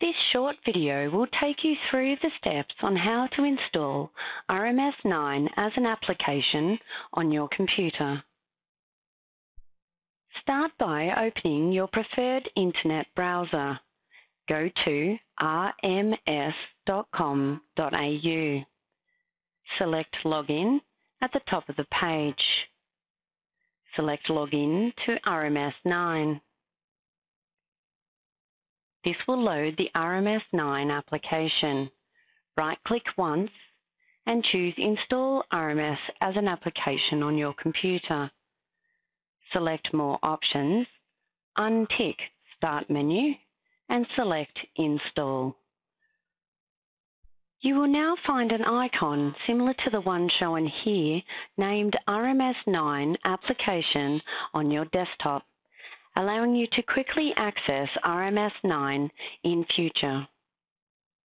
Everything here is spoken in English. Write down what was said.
This short video will take you through the steps on how to install RMS 9 as an application on your computer. Start by opening your preferred internet browser. Go to rms.com.au. Select Login at the top of the page. Select Login to RMS 9. This will load the RMS 9 application. Right-click once and choose Install RMS as an application on your computer. Select More Options, untick Start menu and select Install. You will now find an icon similar to the one shown here named RMS 9 Application on your desktop, allowing you to quickly access RMS 9 in future.